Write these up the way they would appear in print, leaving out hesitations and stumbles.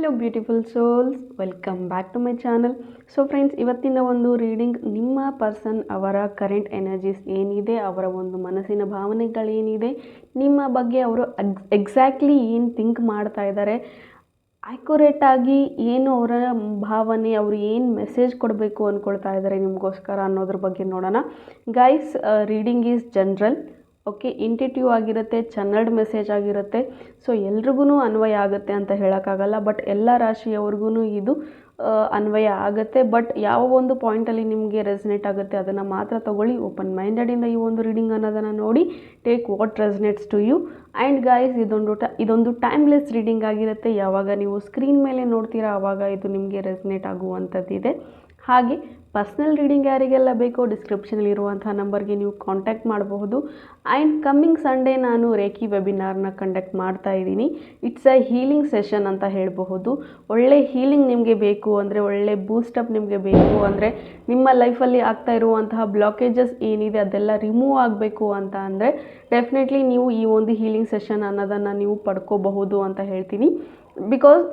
Hello beautiful souls, welcome back to my channel. So friends, ಇವತ್ತಿನ ಒಂದು reading ನಿಮ್ಮ person ಅವರ ಕರೆಂಟ್ ಎನರ್ಜೀಸ್ ಏನಿದೆ, ಅವರ ಒಂದು ಮನಸ್ಸಿನ ಭಾವನೆಗಳೇನಿದೆ, ನಿಮ್ಮ ಬಗ್ಗೆ ಅವರು ಎಕ್ಸಾಕ್ಟ್ಲಿ ಏನು ಥಿಂಕ್ ಮಾಡ್ತಾ ಇದ್ದಾರೆ, ಆ್ಯಕ್ಯುರೇಟಾಗಿ ಏನು ಅವರ ಭಾವನೆ, ಅವರು ಏನು ಮೆಸೇಜ್ ಕೊಡಬೇಕು ಅಂದ್ಕೊಳ್ತಾ ಇದ್ದಾರೆ ನಿಮಗೋಸ್ಕರ ಅನ್ನೋದ್ರ ಬಗ್ಗೆ ನೋಡೋಣ. Guys, reading is general, okay, intuitive ಆಗಿರುತ್ತೆ, ಚಾನಲ್ಡ್ ಮೆಸೇಜ್ ಆಗಿರುತ್ತೆ. ಸೊ ಎಲ್ರಿಗೂ ಅನ್ವಯ ಆಗುತ್ತೆ ಅಂತ ಹೇಳೋಕ್ಕಾಗಲ್ಲ, ಬಟ್ ಎಲ್ಲ ರಾಶಿಯವ್ರಿಗೂ ಇದು ಅನ್ವಯ ಆಗುತ್ತೆ. ಬಟ್ ಯಾವ ಒಂದು ಪಾಯಿಂಟಲ್ಲಿ ನಿಮಗೆ ರೆಸನೇಟ್ ಆಗುತ್ತೆ ಅದನ್ನು ಮಾತ್ರ ತೊಗೊಳ್ಳಿ. ಓಪನ್ ಮೈಂಡೆಡಿಂದ ಈ ಒಂದು ರೀಡಿಂಗ್ ಅನ್ನೋದನ್ನು ನೋಡಿ, take what resonates to you. And guys, ಇದೊಂದು ಟೈಮ್ಲೆಸ್ ರೀಡಿಂಗ್ ಆಗಿರುತ್ತೆ. ಯಾವಾಗ ನೀವು ಸ್ಕ್ರೀನ್ ಮೇಲೆ ನೋಡ್ತೀರಾ ಆವಾಗ ಇದು ನಿಮಗೆ ರೆಸನೇಟ್ ಆಗುವಂಥದ್ದಿದೆ. ಹಾಗೆ ಪರ್ಸ್ನಲ್ ರೀಡಿಂಗ್ ಯಾರಿಗೆಲ್ಲ ಬೇಕೋ ಡಿಸ್ಕ್ರಿಪ್ಷನಲ್ಲಿ ಇರುವಂಥ ನಂಬರ್ಗೆ ನೀವು ಕಾಂಟ್ಯಾಕ್ಟ್ ಮಾಡಬಹುದು. ಆ್ಯಂಡ್ ಕಮ್ಮಿಂಗ್ ಸಂಡೇ ನಾನು ರೇಖಿ ವೆಬಿನಾರ್ನ ಕಂಡಕ್ಟ್ ಮಾಡ್ತಾ ಇದ್ದೀನಿ. ಇಟ್ಸ್ ಅ ಹೀಲಿಂಗ್ ಸೆಷನ್ ಅಂತ ಹೇಳಬಹುದು. ಒಳ್ಳೆ ಹೀಲಿಂಗ್ ನಿಮಗೆ ಬೇಕು ಅಂದರೆ, ಒಳ್ಳೆ ಬೂಸ್ಟಪ್ ನಿಮಗೆ ಬೇಕು ಅಂದರೆ, ನಿಮ್ಮ ಲೈಫಲ್ಲಿ ಆಗ್ತಾ ಇರುವಂತಹ ಬ್ಲಾಕೇಜಸ್ ಏನಿದೆ ಅದೆಲ್ಲ ರಿಮೂವ್ ಆಗಬೇಕು ಅಂತ ಅಂದರೆ ಡೆಫಿನೆಟ್ಲಿ ನೀವು ಈ ಒಂದು ಹೀಲಿಂಗ್ ಸೆಷನ್ ಅನ್ನೋದನ್ನು ನೀವು ಪಡ್ಕೋಬಹುದು ಅಂತ ಹೇಳ್ತೀನಿ. ಬಿಕಾಸ್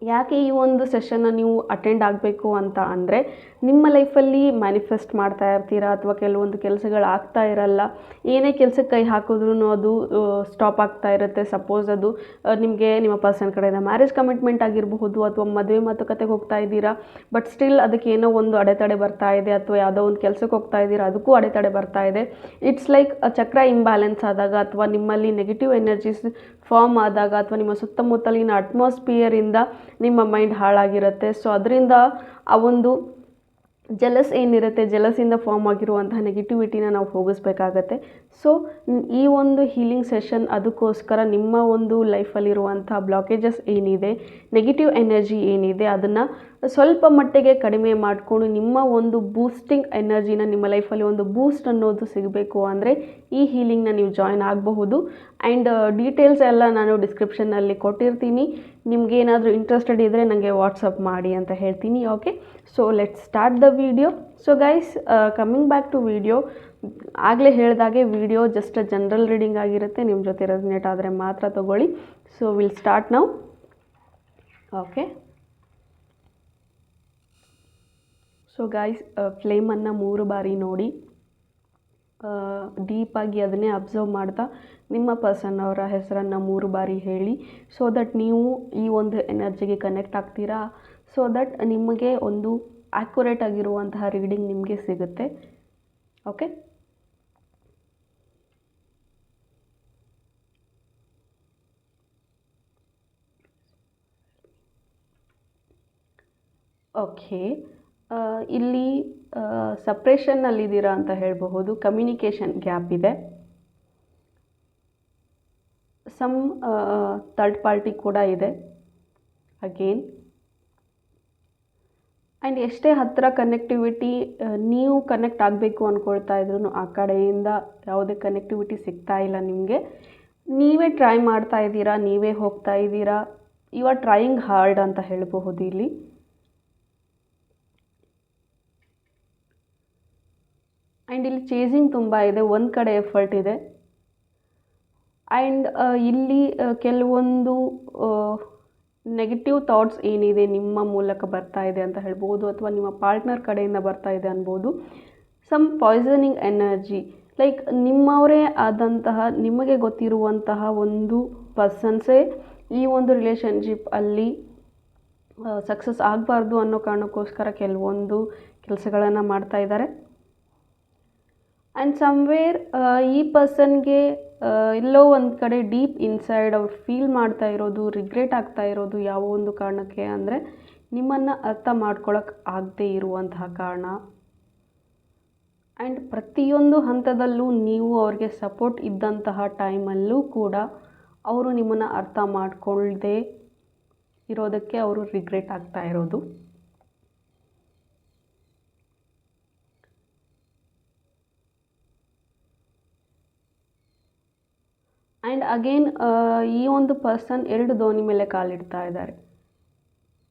ಯಾಕೆ ಈ ಒಂದು ಸೆಷನ್ನ ನೀವು ಅಟೆಂಡ್ ಆಗಬೇಕು ಅಂತ ಅಂದರೆ, ನಿಮ್ಮ ಲೈಫಲ್ಲಿ ಮ್ಯಾನಿಫೆಸ್ಟ್ ಮಾಡ್ತಾ ಇರ್ತೀರಾ, ಅಥವಾ ಕೆಲವೊಂದು ಕೆಲಸಗಳು ಆಗ್ತಾ ಇರಲ್ಲ, ಏನೇ ಕೆಲಸಕ್ಕೆ ಕೈ ಹಾಕಿದ್ರೂ ಅದು ಸ್ಟಾಪ್ ಆಗ್ತಾ ಇರುತ್ತೆ. ಸಪೋಸ್ ಅದು ನಿಮಗೆ ನಿಮ್ಮ ಪರ್ಸನ್ ಕಡೆಯಿಂದ ಮ್ಯಾರೇಜ್ ಕಮಿಟ್ಮೆಂಟ್ ಆಗಿರಬಹುದು, ಅಥವಾ ಮದುವೆ ಮಾತುಕತೆಗೆ ಹೋಗ್ತಾ ಇದ್ದೀರಾ, ಬಟ್ ಸ್ಟಿಲ್ ಅದಕ್ಕೆ ಏನೋ ಒಂದು ಅಡೆತಡೆ ಬರ್ತಾ ಇದೆ, ಅಥವಾ ಯಾವುದೋ ಒಂದು ಕೆಲಸಕ್ಕೆ ಹೋಗ್ತಾ ಇದ್ದೀರಾ ಅದಕ್ಕೂ ಅಡೆತಡೆ ಬರ್ತಾ ಇದೆ. ಇಟ್ಸ್ ಲೈಕ್ ಚಕ್ರ ಇಂಬ್ಯಾಲೆನ್ಸ್ ಆದಾಗ, ಅಥವಾ ನಿಮ್ಮಲ್ಲಿ ನೆಗೆಟಿವ್ ಎನರ್ಜೀಸ್ ಫಾರ್ಮ್ ಆದಾಗ, ಅಥವಾ ನಿಮ್ಮ ಸುತ್ತಮುತ್ತಲಿನ ಅಟ್ಮಾಸ್ಫಿಯರಿಂದ ನಿಮ್ಮ ಮೈಂಡ್ ಹಾಳಾಗಿರುತ್ತೆ. ಸೊ ಅದರಿಂದ ಆ ಒಂದು ಜಲಸ್ ಏನಿರುತ್ತೆ, ಜಲಸಿಂದ ಫಾರ್ಮ್ ಆಗಿರುವಂತಹ ನೆಗೆಟಿವಿಟಿನ ನಾವು ಹೋಗಿಸ್ಬೇಕಾಗತ್ತೆ. ಸೊ ಈ ಒಂದು ಹೀಲಿಂಗ್ ಸೆಷನ್ ಅದಕ್ಕೋಸ್ಕರ ನಿಮ್ಮ ಒಂದು ಲೈಫಲ್ಲಿರುವಂಥ ಬ್ಲಾಕೇಜಸ್ ಏನಿದೆ, ನೆಗೆಟಿವ್ ಎನರ್ಜಿ ಏನಿದೆ ಅದನ್ನು ಸ್ವಲ್ಪ ಮಟ್ಟಿಗೆ ಕಡಿಮೆ ಮಾಡಿಕೊಂಡು ನಿಮ್ಮ ಒಂದು ಬೂಸ್ಟಿಂಗ್ ಎನರ್ಜಿನ, ನಿಮ್ಮ ಲೈಫಲ್ಲಿ ಒಂದು ಬೂಸ್ಟ್ ಅನ್ನೋದು ಸಿಗಬೇಕು ಅಂದರೆ ಈ ಹೀಲಿಂಗ್ನ ನೀವು ಜಾಯ್ನ್ ಆಗಬಹುದು. ಆ್ಯಂಡ್ ಡೀಟೇಲ್ಸ್ ಎಲ್ಲ ನಾನು ಡಿಸ್ಕ್ರಿಪ್ಷನ್ನಲ್ಲಿ ಕೊಟ್ಟಿರ್ತೀನಿ. ನಿಮಗೇನಾದರೂ ಇಂಟ್ರೆಸ್ಟೆಡ್ ಇದ್ದರೆ ನನಗೆ ವಾಟ್ಸಪ್ ಮಾಡಿ ಅಂತ ಹೇಳ್ತೀನಿ. Okay, so let's start the video. So guys, coming back to video, ಆಗಲೇ ಹೇಳಿದಾಗೆ ವಿಡಿಯೋ ಜಸ್ಟ್ ಜನರಲ್ ರೀಡಿಂಗ್ ಆಗಿರುತ್ತೆ. ನಿಮ್ಮ ಜೊತೆ ರೆಸನೇಟ್ ಆದರೆ ಮಾತ್ರ ತಗೊಳ್ಳಿ. So will start now. Okay, so guys, ಫ್ಲೇಮನ್ನು 3 ಬಾರಿ ನೋಡಿ, ಡೀಪಾಗಿ ಅದನ್ನೇ ಅಬ್ಸರ್ವ್ ಮಾಡ್ತಾ ನಿಮ್ಮ ಪರ್ಸನ್ ಅವರ ಹೆಸರನ್ನು 3 ಬಾರಿ ಹೇಳಿ. ಸೊ ದಟ್ ನೀವು ಈ ಒಂದು ಎನರ್ಜಿಗೆ ಕನೆಕ್ಟ್ ಆಗ್ತೀರಾ. ಸೊ ದಟ್ ನಿಮಗೆ ಒಂದು ಆ್ಯಕ್ಯುರೇಟ್ ಆಗಿರುವಂತಹ ರೀಡಿಂಗ್ ನಿಮಗೆ ಸಿಗುತ್ತೆ. ಓಕೆ, ಓಕೆ, ಇಲ್ಲಿ ಸಪ್ರೇಷನ್ನಲ್ಲಿದ್ದೀರಾ ಅಂತ ಹೇಳಬಹುದು. ಕಮ್ಯುನಿಕೇಷನ್ ಗ್ಯಾಪ್ ಇದೆ. ಸಮ್ ಥರ್ಡ್ ಪಾರ್ಟಿ ಕೂಡ ಇದೆ ಅಗೇನ್. ಆ್ಯಂಡ್ ಎಷ್ಟೇ ಹತ್ತಿರ ಕನೆಕ್ಟಿವಿಟಿ ನೀವು ಕನೆಕ್ಟ್ ಆಗಬೇಕು ಅಂದ್ಕೊಳ್ತಾ ಇದ್ರೂ ಆ ಕಡೆಯಿಂದ ಯಾವುದೇ ಕನೆಕ್ಟಿವಿಟಿ ಸಿಗ್ತಾ ಇಲ್ಲ ನಿಮಗೆ. ನೀವೇ ಟ್ರೈ ಮಾಡ್ತಾ ಇದ್ದೀರಾ, ನೀವೇ ಹೋಗ್ತಾ ಇದ್ದೀರಾ. ಯು ಆರ್ ಟ್ರೈಯಿಂಗ್ ಹಾರ್ಡ್ ಅಂತ ಹೇಳಬಹುದು ಇಲ್ಲಿ. ಆ್ಯಂಡ್ ಇಲ್ಲಿ ಚೇಸಿಂಗ್ ತುಂಬ ಇದೆ, ಒಂದು ಕಡೆ ಎಫರ್ಟ್ ಇದೆ. ಆ್ಯಂಡ್ ಇಲ್ಲಿ ಕೆಲವೊಂದು ನೆಗೆಟಿವ್ ಥಾಟ್ಸ್ ಏನಿದೆ ನಿಮ್ಮ ಮೂಲಕ ಬರ್ತಾ ಇದೆ ಅಂತ ಹೇಳ್ಬೋದು, ಅಥವಾ ನಿಮ್ಮ ಪಾರ್ಟ್ನರ್ ಕಡೆಯಿಂದ ಬರ್ತಾ ಇದೆ ಅನ್ಬೋದು. ಸಮ್ ಪಾಯ್ಸನಿಂಗ್ ಎನರ್ಜಿ, ಲೈಕ್ ನಿಮ್ಮವರೇ ಆದಂತಹ, ನಿಮಗೆ ಗೊತ್ತಿರುವಂತಹ ಒಂದು ಪರ್ಸನ್ಸೇ ಈ ಒಂದು ರಿಲೇಷನ್ಶಿಪ್ ಅಲ್ಲಿ ಸಕ್ಸಸ್ ಆಗಬಾರ್ದು ಅನ್ನೋ ಕಾರಣಕ್ಕೋಸ್ಕರ ಕೆಲವೊಂದು ಕೆಲಸಗಳನ್ನು ಮಾಡ್ತಾ ಇದ್ದಾರೆ. ಆ್ಯಂಡ್ ಸಮ್ವೇರ್ ಈ ಪರ್ಸನ್ಗೆ ಎಲ್ಲೋ ಒಂದು ಕಡೆ ಡೀಪ್ ಇನ್ಸೈಡ್ ಅವ್ರು ಫೀಲ್ ಮಾಡ್ತಾ ಇರೋದು, ರಿಗ್ರೆಟ್ ಆಗ್ತಾ ಇರೋದು ಯಾವ ಒಂದು ಕಾರಣಕ್ಕೆ ಅಂದರೆ, ನಿಮ್ಮನ್ನು ಅರ್ಥ ಮಾಡ್ಕೊಳಕ್ಕೆ ಆಗದೇ ಇರುವಂತಹ ಕಾರಣ. ಆ್ಯಂಡ್ ಪ್ರತಿಯೊಂದು ಹಂತದಲ್ಲೂ ನೀವು ಅವ್ರಿಗೆ ಸಪೋರ್ಟ್ ಇದ್ದಂತಹ ಟೈಮಲ್ಲೂ ಕೂಡ ಅವರು ನಿಮ್ಮನ್ನು ಅರ್ಥ ಮಾಡ್ಕೊಳ್ಳದೆ ಇರೋದಕ್ಕೆ ಅವರು ರಿಗ್ರೆಟ್ ಆಗ್ತಾ ಇರೋದು. ಆ್ಯಂಡ್ ಅಗೇನ್ ಈ ಒಂದು ಪರ್ಸನ್ 2 ದೋಣಿ ಮೇಲೆ ಕಾಲಿಡ್ತಾ ಇದ್ದಾರೆ.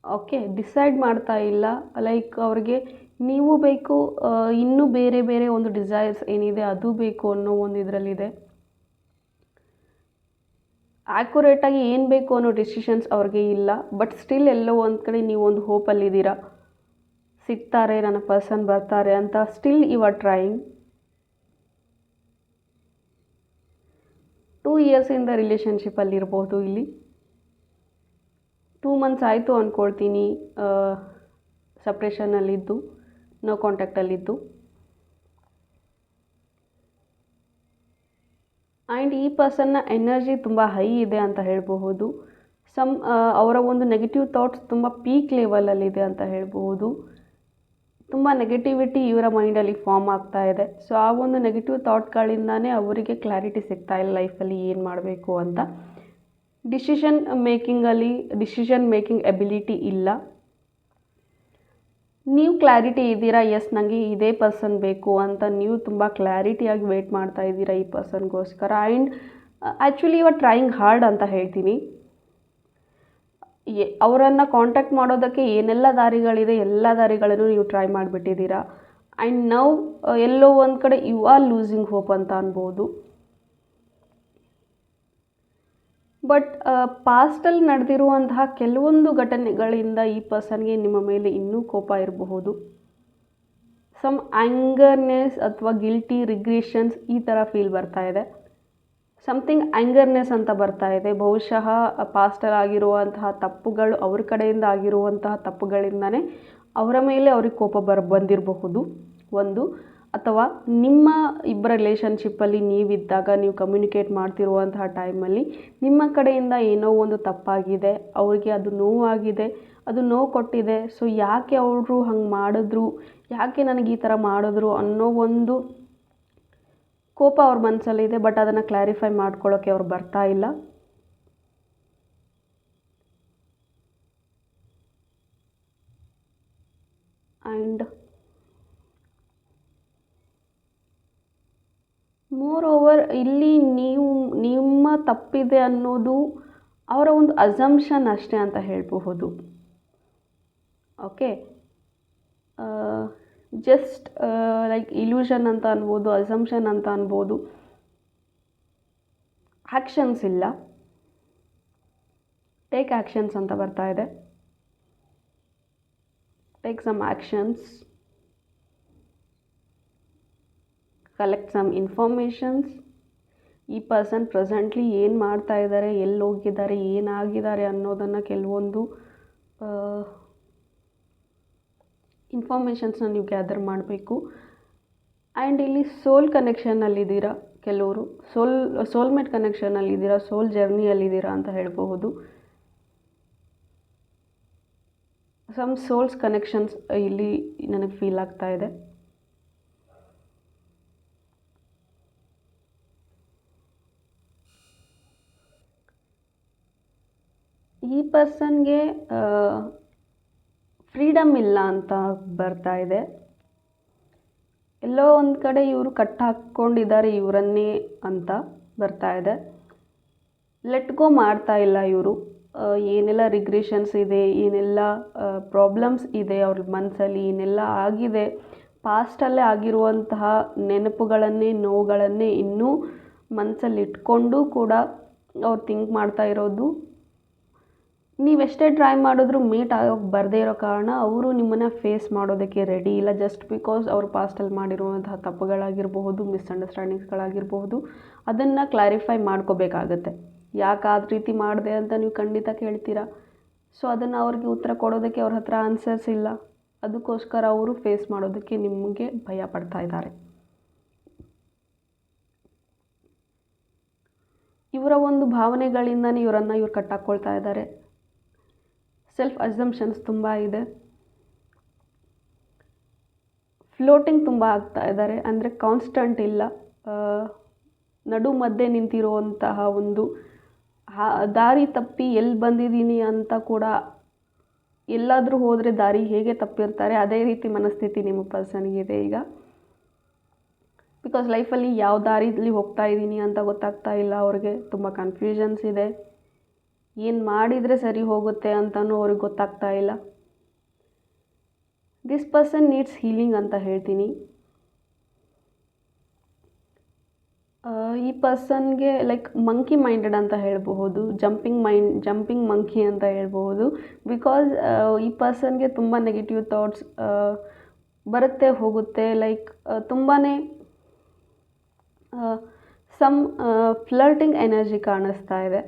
ಓಕೆ, ಡಿಸೈಡ್ ಮಾಡ್ತಾ ಇಲ್ಲ. ಲೈಕ್ ಅವ್ರಿಗೆ ನೀವು ಬೇಕು, ಇನ್ನೂ ಬೇರೆ ಬೇರೆ ಒಂದು ಡಿಸೈರ್ಸ್ ಏನಿದೆ ಅದು ಬೇಕು ಅನ್ನೋ ಒಂದು ಇದರಲ್ಲಿದೆ. ಆ್ಯಕ್ಯುರೇಟಾಗಿ ಏನು ಬೇಕು ಅನ್ನೋ ಡಿಸಿಷನ್ಸ್ ಅವ್ರಿಗೆ ಇಲ್ಲ. ಬಟ್ ಸ್ಟಿಲ್ ಎಲ್ಲೋ ಒಂದು ಕಡೆ ನೀವು ಒಂದು ಹೋಪಲ್ಲಿದ್ದೀರಾ, ಸಿಗ್ತಾರೆ, ನನ್ನ ಪರ್ಸನ್ ಬರ್ತಾರೆ ಅಂತ. Still you are trying. 2 ಇಯರ್ಸಿಂದ ರಿಲೇಷನ್ಶಿಪ್ಪಲ್ಲಿರ್ಬೋದು. ಇಲ್ಲಿ 2 ಮಂತ್ಸ್ ಆಯಿತು ಅಂದ್ಕೊಳ್ತೀನಿ ಸಪ್ರೇಷನಲ್ಲಿದ್ದು, ನೋ ಕಾಂಟ್ಯಾಕ್ಟಲ್ಲಿದ್ದು. ಆ್ಯಂಡ್ ಈ ಪರ್ಸನ್ನ ಎನರ್ಜಿ ತುಂಬ ಹೈ ಇದೆ ಅಂತ ಹೇಳಬಹುದು. ಅವರ ಒಂದು ನೆಗೆಟಿವ್ ಥಾಟ್ಸ್ ತುಂಬ ಪೀಕ್ ಲೆವೆಲಲ್ಲಿದೆ ಅಂತ ಹೇಳಬಹುದು. ತುಂಬ ನೆಗೆಟಿವಿಟಿ ಇವರ ಮೈಂಡಲ್ಲಿ ಫಾರ್ಮ್ ಆಗ್ತಾ ಇದೆ. ಸೊ ಆ ಒಂದು ನೆಗೆಟಿವ್ ಥಾಟ್ಗಳಿಂದನೇ ಅವರಿಗೆ ಕ್ಲಾರಿಟಿ ಸಿಗ್ತಾ ಇಲ್ಲ ಲೈಫಲ್ಲಿ ಏನು ಮಾಡಬೇಕು ಅಂತ. ಡಿಸಿಷನ್ ಮೇಕಿಂಗ್ ಎಬಿಲಿಟಿ ಇಲ್ಲ. ನೀವು ಕ್ಲಾರಿಟಿ ಇದ್ದೀರಾ, ಎಸ್ ನನಗೆ ಇದೇ ಪರ್ಸನ್ ಬೇಕು ಅಂತ ನೀವು ತುಂಬ ಕ್ಲಾರಿಟಿಯಾಗಿ ವೆಯ್ಟ್ ಮಾಡ್ತಾ ಇದ್ದೀರಾ ಈ ಪರ್ಸನ್ಗೋಸ್ಕರ. And actually you are trying hard ಅಂತ ಹೇಳ್ತೀನಿ. ಅವರನ್ನು ಕಾಂಟ್ಯಾಕ್ಟ್ ಮಾಡೋದಕ್ಕೆ ಏನೆಲ್ಲ ದಾರಿಗಳಿದೆ ಎಲ್ಲ ದಾರಿಗಳನ್ನು ನೀವು ಟ್ರೈ ಮಾಡಿಬಿಟ್ಟಿದ್ದೀರಾ. ಆ್ಯಂಡ್ ನಾವು ಎಲ್ಲೋ ಒಂದು ಕಡೆ ಯು ಆರ್ ಲೂಸಿಂಗ್ ಹೋಪ್ ಅಂತ ಅನ್ಬೋದು. ಬಟ್ ಪಾಸ್ಟಲ್ಲಿ ನಡೆದಿರುವಂತಹ ಕೆಲವೊಂದು ಘಟನೆಗಳಿಂದ ಈ ಪರ್ಸನ್ಗೆ ನಿಮ್ಮ ಮೇಲೆ ಇನ್ನೂ ಕೋಪ ಇರಬಹುದು. ಸಮ್ ಆ್ಯಂಗರ್ನೆಸ್ ಅಥವಾ ಗಿಲ್ಟಿ, ರಿಗ್ರೆಷನ್ಸ್ ಈ ಥರ ಫೀಲ್ ಬರ್ತಾ ಇದೆ. ಸಮಥಿಂಗ್ ಆ್ಯಂಗರ್ನೆಸ್ ಅಂತ ಬರ್ತಾ ಇದೆ. ಬಹುಶಃ ಪಾಸ್ಟಲ್ಲಿ ಆಗಿರುವಂತಹ ತಪ್ಪುಗಳು, ಅವ್ರ ಕಡೆಯಿಂದ ಆಗಿರುವಂತಹ ತಪ್ಪುಗಳಿಂದನೇ ಅವರ ಮೇಲೆ ಅವ್ರಿಗೆ ಕೋಪ ಬಂದಿರಬಹುದು ಒಂದು. ಅಥವಾ ನಿಮ್ಮ ಇಬ್ಬರ ರಿಲೇಷನ್ಶಿಪ್ಪಲ್ಲಿ ನೀವಿದ್ದಾಗ, ನೀವು ಕಮ್ಯುನಿಕೇಟ್ ಮಾಡ್ತಿರುವಂತಹ ಟೈಮಲ್ಲಿ ನಿಮ್ಮ ಕಡೆಯಿಂದ ಏನೋ ಒಂದು ತಪ್ಪಾಗಿದೆ, ಅವ್ರಿಗೆ ಅದು ನೋವಾಗಿದೆ, ಅದು ನೋವು ಕೊಟ್ಟಿದೆ. ಸೊ ಯಾಕೆ ಅವರು ಹಂಗೆ ಮಾಡಿದ್ರು, ಯಾಕೆ ನನಗೆ ಈ ಥರ ಮಾಡಿದ್ರು ಅನ್ನೋ ಒಂದು ಕೋಪ ಅವ್ರ ಮನಸ್ಸಲ್ಲಿದೆ. ಬಟ್ ಅದನ್ನು ಕ್ಲಾರಿಫೈ ಮಾಡ್ಕೊಳ್ಳೋಕ್ಕೆ ಅವ್ರು ಬರ್ತಾ ಇಲ್ಲ. ಆ್ಯಂಡ್ ಮೋರ್ ಓವರ್ ಇಲ್ಲಿ ನಿಮ್ಮ ತಪ್ಪಿದೆ ಅನ್ನೋದು ಅವರ ಒಂದು ಅಸಂಪ್ಷನ್ ಅಷ್ಟೇ ಅಂತ ಹೇಳಬಹುದು. ಓಕೆ, ಜಸ್ಟ್ ಲೈಕ್ ಇಲ್ಯೂಷನ್ ಅಂತ ಅನ್ಬೋದು, ಅಸಂಪ್ಷನ್ ಅಂತ ಅನ್ಬೋದು. ಆ್ಯಕ್ಷನ್ಸ್ ಇಲ್ಲ. ಟೇಕ್ ಆ್ಯಕ್ಷನ್ಸ್ ಅಂತ ಬರ್ತಾ ಇದೆ. Take some actions, collect some informations. ಈ ಪರ್ಸನ್ ಪ್ರೆಸೆಂಟ್ಲಿ ಏನು ಮಾಡ್ತಾ ಇದ್ದಾರೆ, ಎಲ್ಲಿ ಹೋಗಿದ್ದಾರೆ, ಏನಾಗಿದ್ದಾರೆ ಅನ್ನೋದನ್ನು ಕೆಲವೊಂದು ಇನ್ಫಾರ್ಮೇಷನ್ಸ್ನ ನೀವು ಗ್ಯಾದರ್ ಮಾಡಬೇಕು. ಆ್ಯಂಡ್ ಇಲ್ಲಿ ಸೋಲ್ ಕನೆಕ್ಷನ್ನಲ್ಲಿದ್ದೀರಾ, ಕೆಲವರು ಸೋಲ್ಮೇಟ್ ಕನೆಕ್ಷನಲ್ಲಿದ್ದೀರಾ, ಸೋಲ್ ಜರ್ನಿಯಲ್ಲಿದ್ದೀರಾ ಅಂತ ಹೇಳಬಹುದು. ಸಮ್ ಸೋಲ್ಸ್ ಕನೆಕ್ಷನ್ಸ್ ಇಲ್ಲಿ ನನಗೆ ಫೀಲ್ ಆಗ್ತಾ ಇದೆ. ಈ ಪರ್ಸನ್ಗೆ ಫ್ರೀಡಮ್ ಇಲ್ಲ ಅಂತ ಬರ್ತಾ ಇದೆ. ಎಲ್ಲೋ ಒಂದು ಕಡೆ ಇವರು ಕಟ್ ಹಾಕ್ಕೊಂಡಿದ್ದಾರೆ ಇವರನ್ನೇ ಅಂತ ಬರ್ತಾ ಇದೆ. ಲೆಟ್ ಗೋ ಮಾಡ್ತಾ ಇಲ್ಲ ಇವರು. ಏನೆಲ್ಲ ರಿಗ್ರೆಷನ್ಸ್ ಇದೆ, ಏನೆಲ್ಲ ಪ್ರಾಬ್ಲಮ್ಸ್ ಇದೆ ಅವ್ರ ಮನಸ್ಸಲ್ಲಿ, ಏನೆಲ್ಲ ಆಗಿದೆ, ಪಾಸ್ಟಲ್ಲೇ ಆಗಿರುವಂತಹ ನೆನಪುಗಳನ್ನೇ, ನೋವುಗಳನ್ನೇ ಇನ್ನೂ ಮನಸ್ಸಲ್ಲಿ ಇಟ್ಕೊಂಡು ಕೂಡ ಅವ್ರು ಥಿಂಕ್ ಮಾಡ್ತಾ ಇರೋದು. ನೀವೆಷ್ಟೇ ಟ್ರೈ ಮಾಡಿದ್ರೂ ಮೀಟ್ ಆಗೋಕ್ಕೆ ಬರದೇ ಇರೋ ಕಾರಣ ಅವರು ನಿಮ್ಮನ್ನು ಫೇಸ್ ಮಾಡೋದಕ್ಕೆ ರೆಡಿ ಇಲ್ಲ. ಜಸ್ಟ್ ಬಿಕಾಸ್ ಅವರು ಪಾಸ್ಟಲ್ಲಿ ಮಾಡಿರುವಂತಹ ತಪ್ಪುಗಳಾಗಿರಬಹುದು, ಮಿಸ್ಅಂಡರ್ಸ್ಟ್ಯಾಂಡಿಂಗ್ಸ್ಗಳಾಗಿರಬಹುದು, ಅದನ್ನು ಕ್ಲಾರಿಫೈ ಮಾಡ್ಕೋಬೇಕಾಗತ್ತೆ. ಯಾಕೆ ಆ ರೀತಿ ಮಾಡಿದೆ ಅಂತ ನೀವು ಖಂಡಿತ ಕೇಳ್ತೀರಾ. ಸೊ ಅದನ್ನು ಅವ್ರಿಗೆ ಉತ್ತರ ಕೊಡೋದಕ್ಕೆ ಅವ್ರ ಹತ್ರ ಆನ್ಸರ್ಸ್ ಇಲ್ಲ. ಅದಕ್ಕೋಸ್ಕರ ಅವರು ಫೇಸ್ ಮಾಡೋದಕ್ಕೆ ನಿಮಗೆ ಭಯ ಪಡ್ತಾ ಇದ್ದಾರೆ. ಇವರ ಒಂದು ಭಾವನೆಗಳಿಂದನೇ ಇವ್ರು ಕಟ್ಟಾಕ್ಕೊಳ್ತಾ ಇದ್ದಾರೆ. ಸೆಲ್ಫ್ ಅಸಂಪ್ಷನ್ಸ್ ತುಂಬ ಇದೆ. ಫ್ಲೋಟಿಂಗ್ ತುಂಬ ಆಗ್ತಾ ಇದ್ದಾರೆ, ಅಂದರೆ ಕಾನ್ಸ್ಟಂಟ್ ಇಲ್ಲ. ನಡು ಮಧ್ಯೆ ನಿಂತಿರುವಂತಹ ಒಂದು ದಾರಿ ತಪ್ಪಿ ಎಲ್ಲಿ ಬಂದಿದ್ದೀನಿ ಅಂತ ಕೂಡ, ಎಲ್ಲಾದರೂ ಹೋದರೆ ದಾರಿ ಹೇಗೆ ತಪ್ಪಿರ್ತಾರೆ ಅದೇ ರೀತಿ ಮನಸ್ಥಿತಿ ನಿಮ್ಮ ಪರ್ಸನ್ಗಿದೆ ಈಗ. ಬಿಕಾಸ್ ಲೈಫಲ್ಲಿ ಯಾವ ದಾರಿಲಿ ಹೋಗ್ತಾ ಇದ್ದೀನಿ ಅಂತ ಗೊತ್ತಾಗ್ತಾ ಇಲ್ಲ ಅವ್ರಿಗೆ. ತುಂಬ ಕನ್ಫ್ಯೂಷನ್ಸ್ ಇದೆ. ಏನು ಮಾಡಿದರೆ ಸರಿ ಹೋಗುತ್ತೆ ಅಂತಲೂ ಅವ್ರಿಗೆ ಗೊತ್ತಾಗ್ತಾ ಇಲ್ಲ. ದಿಸ್ ಪರ್ಸನ್ ನೀಡ್ಸ್ ಹೀಲಿಂಗ್ ಅಂತ ಹೇಳ್ತೀನಿ. ಈ ಪರ್ಸನ್ಗೆ ಲೈಕ್ ಮಂಕಿ ಮೈಂಡೆಡ್ ಅಂತ ಹೇಳಬಹುದು, ಜಂಪಿಂಗ್ ಮಂಕಿ ಅಂತ ಹೇಳ್ಬಹುದು. ಬಿಕಾಸ್ ಈ ಪರ್ಸನ್ಗೆ ತುಂಬ ನೆಗೆಟಿವ್ ಥಾಟ್ಸ್ ಬರುತ್ತೆ ಹೋಗುತ್ತೆ. ಲೈಕ್ ತುಂಬಾ ಸಮ್ ಫ್ಲರ್ಟಿಂಗ್ ಎನರ್ಜಿ ಕಾಣಿಸ್ತಾ ಇದೆ.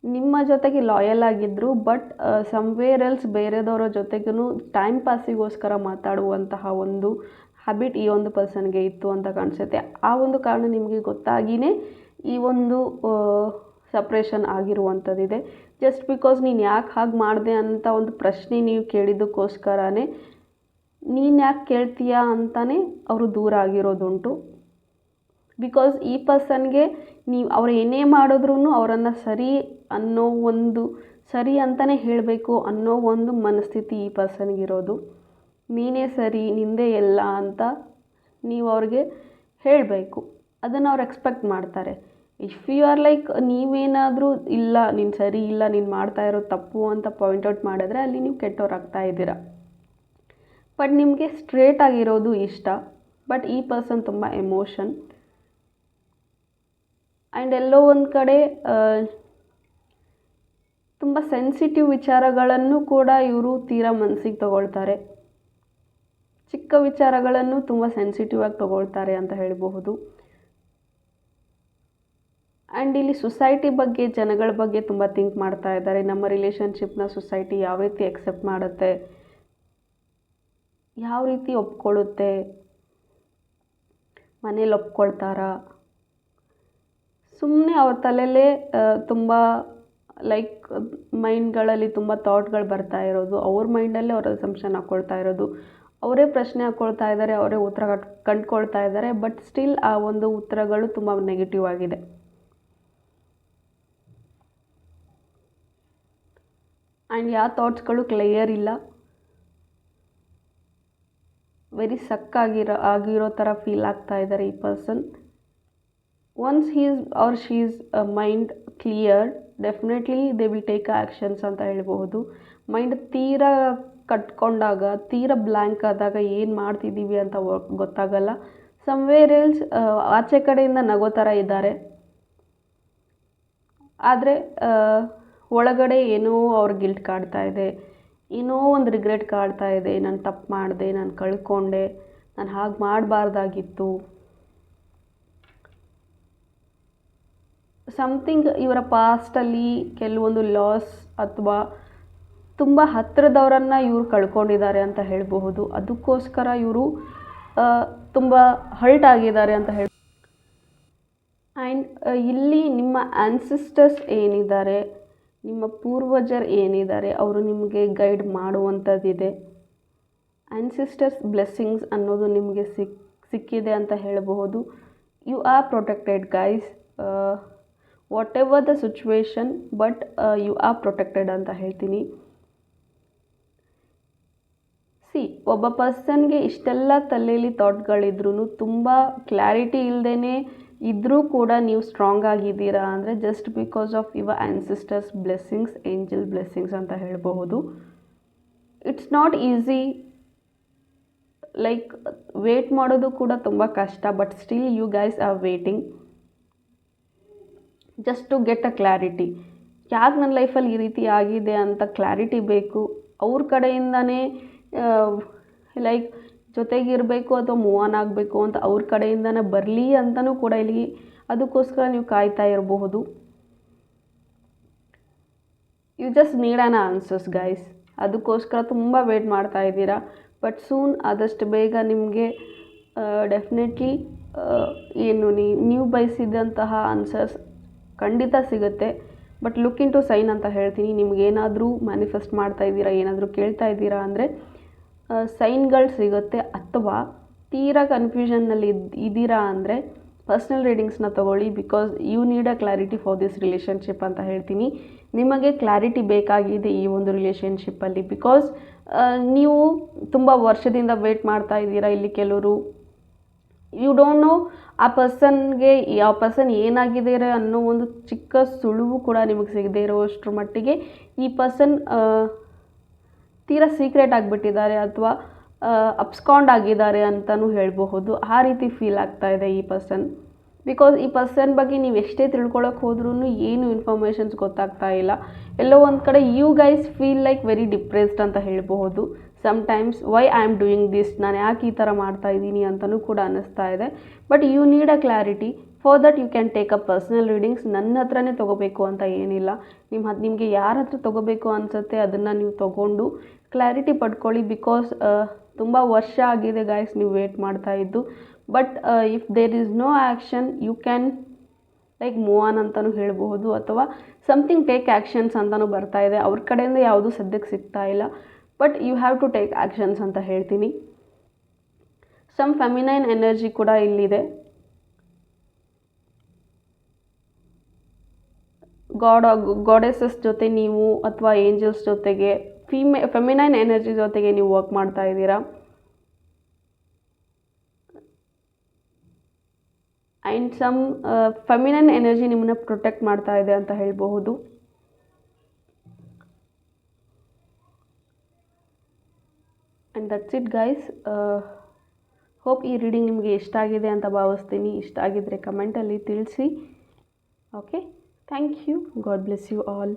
ನಿಮ್ಮ ಜೊತೆಗೆ ಲಾಯಲ್ ಆಗಿದ್ದರು, ಬಟ್ ಸಮ್ವೇರ್ ಎಲ್ಸ್ ಬೇರೆದವರ ಜೊತೆಗೂ ಟೈಮ್ ಪಾಸಿಗೋಸ್ಕರ ಮಾತಾಡುವಂತಹ ಒಂದು ಹ್ಯಾಬಿಟ್ ಈ ಒಂದು ಪರ್ಸನ್ಗೆ ಇತ್ತು ಅಂತ ಕಾಣಿಸುತ್ತೆ. ಆ ಒಂದು ಕಾರಣ ನಿಮಗೆ ಗೊತ್ತಾಗಿಯೇ ಈ ಒಂದು ಸಪ್ರೇಷನ್ ಆಗಿರುವಂಥದ್ದಿದೆ. ಜಸ್ಟ್ ಬಿಕಾಸ್ ನೀನು ಯಾಕೆ ಹಾಗೆ ಮಾಡಿದೆ ಅಂತ ಒಂದು ಪ್ರಶ್ನೆ ನೀವು ಕೇಳಿದ್ದಕ್ಕೋಸ್ಕರನೇ ನೀನು ಯಾಕೆ ಕೇಳ್ತೀಯಾ ಅಂತಲೇ ಅವರು ದೂರ ಆಗಿರೋದುಂಟು. ಬಿಕಾಸ್ ಈ ಪರ್ಸನ್ಗೆ ನೀವು ಅವ್ರು ಏನೇ ಮಾಡಿದ್ರೂ ಅವರನ್ನು ಸರಿ ಅಂತಲೇ ಹೇಳಬೇಕು ಅನ್ನೋ ಒಂದು ಮನಸ್ಥಿತಿ ಈ ಪರ್ಸನ್ಗಿರೋದು. ನೀನೇ ಸರಿ, ನಿಂದೇ ಎಲ್ಲ ಅಂತ ನೀವು ಅವ್ರಿಗೆ ಹೇಳಬೇಕು. ಅದನ್ನು ಅವ್ರು ಎಕ್ಸ್ಪೆಕ್ಟ್ ಮಾಡ್ತಾರೆ. ಇಫ್ ಯು ಆರ್ ಲೈಕ್ ನೀವೇನಾದರೂ ಇಲ್ಲ ನೀನು ಸರಿ ಇಲ್ಲ, ನೀನು ಮಾಡ್ತಾ ಇರೋದು ತಪ್ಪು ಅಂತ ಪಾಯಿಂಟ್ಔಟ್ ಮಾಡಿದ್ರೆ ಅಲ್ಲಿ ನೀವು ಕೆಟ್ಟವ್ರಾಗ್ತಾ ಇದ್ದೀರಾ. ಬಟ್ ನಿಮಗೆ ಸ್ಟ್ರೇಟ್ ಆಗಿರೋದು ಇಷ್ಟ. ಬಟ್ ಈ ಪರ್ಸನ್ ತುಂಬ ಎಮೋಷನ್ ಆ್ಯಂಡ್ ಎಲ್ಲೋ ಒಂದು ಕಡೆ ತುಂಬ ಸೆನ್ಸಿಟಿವ್ ವಿಚಾರಗಳನ್ನು ಕೂಡ ಇವರು ತೀರಾ ಮನಸ್ಸಿಗೆ ತಗೊಳ್ತಾರೆ. ಚಿಕ್ಕ ವಿಚಾರಗಳನ್ನು ತುಂಬ ಸೆನ್ಸಿಟಿವ್ ಆಗಿ ತಗೊಳ್ತಾರೆ ಅಂತ ಹೇಳಬಹುದು. ಆ್ಯಂಡ್ ಇಲ್ಲಿ ಸೊಸೈಟಿ ಬಗ್ಗೆ, ಜನಗಳ ಬಗ್ಗೆ ತುಂಬ ಥಿಂಕ್ ಮಾಡ್ತಾ ಇದ್ದಾರೆ. ನಮ್ಮ ರಿಲೇಷನ್ಶಿಪ್ನ ಸೊಸೈಟಿ ಯಾವ ರೀತಿ ಎಕ್ಸೆಪ್ಟ್ ಮಾಡುತ್ತೆ, ಯಾವ ರೀತಿ ಒಪ್ಕೊಳ್ಳುತ್ತೆ, ಮನೇಲಿ ಒಪ್ಕೊಳ್ತಾರಾ, ಸುಮ್ಮನೆ ಅವ್ರ ತಲೆಯಲ್ಲೇ ತುಂಬ ಲೈಕ್ ಮೈಂಡ್ಗಳಲ್ಲಿ ತುಂಬ ಥಾಟ್ಗಳು ಬರ್ತಾ ಇರೋದು, ಅವ್ರ ಮೈಂಡಲ್ಲೇ ಅವ್ರ ಅಸಂಪ್ಷನ್ ಹಾಕ್ಕೊಳ್ತಾ ಇರೋದು, ಅವರೇ ಪ್ರಶ್ನೆ ಹಾಕ್ಕೊಳ್ತಾ ಇದ್ದಾರೆ, ಅವರೇ ಉತ್ತರ ಕಂಡುಕೊಳ್ತಾ ಇದ್ದಾರೆ. ಬಟ್ ಸ್ಟಿಲ್ ಆ ಒಂದು ಉತ್ತರಗಳು ತುಂಬ ನೆಗೆಟಿವ್ ಆಗಿದೆ. ಆ್ಯಂಡ್ ಯಾವ ಥಾಟ್ಸ್ಗಳು ಕ್ಲಿಯರ್ ಇಲ್ಲ. ವೆರಿ ಆಗಿರೋ ಥರ ಫೀಲ್ ಆಗ್ತಾ ಇದ್ದಾರೆ ಈ person. Once she is mind clear, definitely they will take actions ಅಂತ ಹೇಳ್ಬಹುದು. ಮೈಂಡ್ ತೀರಾ ಕಟ್ಕೊಂಡಾಗ, ತೀರಾ ಬ್ಲ್ಯಾಂಕ್ ಆದಾಗ ಏನು ಮಾಡ್ತಿದ್ದೀವಿ ಅಂತ ಗೊತ್ತಾಗಲ್ಲ. ಸಮ್ವೇರ್ ಎಲ್ಸ್ ಆಚೆ ಕಡೆಯಿಂದ ನಗೋ ಥರ ಇದ್ದಾರೆ, ಆದರೆ ಒಳಗಡೆ ಏನೋ ಅವ್ರ ಗಿಲ್ಟ್ ಕಾಡ್ತಾ ಇದೆ, ಏನೋ ಒಂದು ರಿಗ್ರೆಟ್ ಕಾಡ್ತಾ ಇದೆ. ನಾನು ತಪ್ಪು ಮಾಡಿದೆ, ನಾನು ಕಳ್ಕೊಂಡೆ, ನಾನು ಹಾಗೆ ಮಾಡಬಾರ್ದಾಗಿತ್ತು. ಸಮಥಿಂಗ್ ಇವರ ಪಾಸ್ಟಲ್ಲಿ ಕೆಲವೊಂದು ಲಾಸ್ ಅಥವಾ ತುಂಬ ಹತ್ತಿರದವರನ್ನು ಇವರು ಕಳ್ಕೊಂಡಿದ್ದಾರೆ ಅಂತ ಹೇಳಬಹುದು. ಅದಕ್ಕೋಸ್ಕರ ಇವರು ತುಂಬ ಹರ್ಟ್ ಆಗಿದ್ದಾರೆ ಅಂತ ಹೇಳಿ. ಆ್ಯಂಡ್ ಇಲ್ಲಿ ನಿಮ್ಮ ಆ್ಯನ್ಸಿಸ್ಟರ್ಸ್ ಏನಿದ್ದಾರೆ, ನಿಮ್ಮ ಪೂರ್ವಜರು ಏನಿದ್ದಾರೆ, ಅವರು ನಿಮಗೆ ಗೈಡ್ ಮಾಡುವಂಥದ್ದಿದೆ. ಆ್ಯನ್ಸಿಸ್ಟರ್ಸ್ ಬ್ಲೆಸ್ಸಿಂಗ್ಸ್ ಅನ್ನೋದು ನಿಮಗೆ ಸಿಕ್ಕಿದೆ ಅಂತ ಹೇಳಬಹುದು. You are protected guys, whatever the situation, but you are protected ಅಂತ ಹೇಳ್ತೀನಿ. ಒಬ್ಬ ಪರ್ಸನ್ಗೆ ಇಷ್ಟೆಲ್ಲ ತಲೆಯಲ್ಲಿ ಥಾಟ್ಗಳಿದ್ರೂ, ತುಂಬ ಕ್ಲಾರಿಟಿ ಇಲ್ಲದೇ ಇದ್ದರೂ ಕೂಡ ನೀವು ಸ್ಟ್ರಾಂಗ್ ಆಗಿದ್ದೀರಾ ಅಂದರೆ just because of your ancestors blessings, angel blessings ಅಂತ ಹೇಳಬಹುದು. It's not easy, like wait ಮಾಡೋದು ಕೂಡ ತುಂಬ ಕಷ್ಟ. But still you guys are waiting just to get a clarity. ಯಾಕೆ ನನ್ನ ಲೈಫಲ್ಲಿ ಈ ರೀತಿ ಆಗಿದೆ ಅಂತ ಕ್ಲಾರಿಟಿ ಬೇಕು. ಅವ್ರ ಕಡೆಯಿಂದನೇ ಲೈಕ್ ಜೊತೆಗಿರಬೇಕು ಅಥವಾ ಮೂವ್ ಆನ್ ಆಗಬೇಕು ಅಂತ ಅವ್ರ ಕಡೆಯಿಂದನೇ ಬರಲಿ ಅಂತಲೂ ಕೂಡ ಇಲ್ಲಿ ಅದಕ್ಕೋಸ್ಕರ ನೀವು ಕಾಯ್ತಾ ಇರಬಹುದು. You just need an answers guys. ಅದಕ್ಕೋಸ್ಕರ ತುಂಬ ವೇಟ್ ಮಾಡ್ತಾ ಇದ್ದೀರಾ. ಬಟ್ ಸೂನ್, ಆದಷ್ಟು ಬೇಗ ನಿಮಗೆ ಡೆಫಿನೆಟ್ಲಿ ಏನು ನೀವು ಬಯಸಿದಂತಹ ಆನ್ಸರ್ಸ್ ಖಂಡಿತ ಸಿಗುತ್ತೆ. But look into sign ಅಂತ ಹೇಳ್ತೀನಿ. ನಿಮಗೇನಾದರೂ ಮ್ಯಾನಿಫೆಸ್ಟ್ ಮಾಡ್ತಾ ಇದ್ದೀರಾ, ಏನಾದರೂ ಕೇಳ್ತಾ ಇದ್ದೀರಾ ಅಂದರೆ ಸೈನ್ಗಳು ಸಿಗುತ್ತೆ. ಅಥವಾ ತೀರಾ ಕನ್ಫ್ಯೂಷನ್ನಲ್ಲಿ ಇದ್ದೀರಾ ಅಂದರೆ ಪರ್ಸ್ನಲ್ ರೀಡಿಂಗ್ಸ್ನ ತೊಗೊಳ್ಳಿ. Because you need a clarity for this relationship ಅಂತ ಹೇಳ್ತೀನಿ. ನಿಮಗೆ ಕ್ಲಾರಿಟಿ ಬೇಕಾಗಿದೆ ಈ ಒಂದು ರಿಲೇಷನ್ಶಿಪ್ಪಲ್ಲಿ. ಬಿಕಾಸ್ ನೀವು ತುಂಬ ವರ್ಷದಿಂದ ವೇಟ್ ಮಾಡ್ತಾ ಇದ್ದೀರಾ. ಇಲ್ಲಿ ಕೆಲವರು ಯು ಡೋಂಟ್ ನೋ ಆ ಪರ್ಸನ್ಗೆ ಯಾವ ಪರ್ಸನ್ ಏನಾಗಿದ್ದಾರೆ ಅನ್ನೋ ಒಂದು ಚಿಕ್ಕ ಸುಳುವು ಕೂಡ ನಿಮಗೆ ಸಿಗದೇ ಇರೋಷ್ಟರ ಮಟ್ಟಿಗೆ ಈ ಪರ್ಸನ್ ತೀರಾ ಸೀಕ್ರೆಟ್ ಆಗಿಬಿಟ್ಟಿದ್ದಾರೆ ಅಥವಾ ಅಬ್ಸ್ಕಾಂಡ್ ಆಗಿದ್ದಾರೆ ಅಂತಲೂ ಹೇಳಬಹುದು. ಆ ರೀತಿ ಫೀಲ್ ಆಗ್ತಾ ಇದೆ ಈ ಪರ್ಸನ್. ಬಿಕಾಸ್ ಈ ಪರ್ಸನ್ ಬಗ್ಗೆ ನೀವು ಎಷ್ಟೇ ತಿಳ್ಕೊಳಕ್ಕೆ ಹೋದ್ರೂ ಏನು ಇನ್ಫಾರ್ಮೇಷನ್ಸ್ ಗೊತ್ತಾಗ್ತಾ ಇಲ್ಲ. ಎಲ್ಲೋ ಒಂದು ಕಡೆ you guys feel like very depressed ಅಂತ ಹೇಳ್ಬಹುದು. Sometimes why I am doing this, ನಾನು ಯಾಕೆ ಈ ಥರ ಮಾಡ್ತಾ ಇದ್ದೀನಿ ಅಂತಲೂ ಕೂಡ ಅನ್ನಿಸ್ತಾ ಇದೆ. But you need a clarity. For that you can take a personal readings. ನನ್ನ ಹತ್ರನೇ ತೊಗೋಬೇಕು ಅಂತ ಏನಿಲ್ಲ. ನಿಮಗೆ ಯಾರ ಹತ್ರ ತೊಗೋಬೇಕು ಅನಿಸುತ್ತೆ ಅದನ್ನು ನೀವು ತೊಗೊಂಡು ಕ್ಲಾರಿಟಿ ಪಡ್ಕೊಳ್ಳಿ. ಬಿಕಾಸ್ ತುಂಬ ವರ್ಷ ಆಗಿದೆ ಗೈಸ್ ನೀವು ವೇಟ್ ಮಾಡ್ತಾ ಇದ್ದು. But if there is no action you can like move on ಅಂತಲೂ ಹೇಳ್ಬಹುದು, ಅಥವಾ ಸಮಥಿಂಗ್ ಟೇಕ್ ಆ್ಯಕ್ಷನ್ಸ್ ಅಂತಲೂ ಬರ್ತಾ ಇದೆ. ಅವ್ರ ಕಡೆಯಿಂದ ಯಾವುದೂ ಸದ್ಯಕ್ಕೆ ಸಿಗ್ತಾ ಇಲ್ಲ. But you have to take actions ಅಂತ ಹೇಳ್ತೀನಿ. ಸಮ್ ಫೆಮಿನೈನ್ ಎನರ್ಜಿ ಕೂಡ ಇಲ್ಲಿದೆ. ಗಾಡೆಸಸ್ ಜೊತೆ ನೀವು ಅಥವಾ ಏಂಜಲ್ಸ್ ಜೊತೆಗೆ ಫೆಮಿನೈನ್ ಎನರ್ಜಿ ಜೊತೆಗೆ ನೀವು ವರ್ಕ್ ಮಾಡ್ತಾ ಇದ್ದೀರಾ. ಆ್ಯಂಡ್ ಸಮ್ ಫೆಮಿನೈನ್ ಎನರ್ಜಿ ನಿಮ್ಮನ್ನ ಪ್ರೊಟೆಕ್ಟ್ ಮಾಡ್ತಾ ಇದೆ ಅಂತ ಹೇಳ್ಬಹುದು. And that's it guys. Hope ಈ ರೀಡಿಂಗ್ ನಿಮಗೆ ಇಷ್ಟ ಆಗಿದೆ ಅಂತ ಭಾವಿಸ್ತೀನಿ. ಇಷ್ಟ ಆಗಿದ್ದರೆ ಕಮೆಂಟಲ್ಲಿ ತಿಳಿಸಿ. Okay, thank you. God bless you all.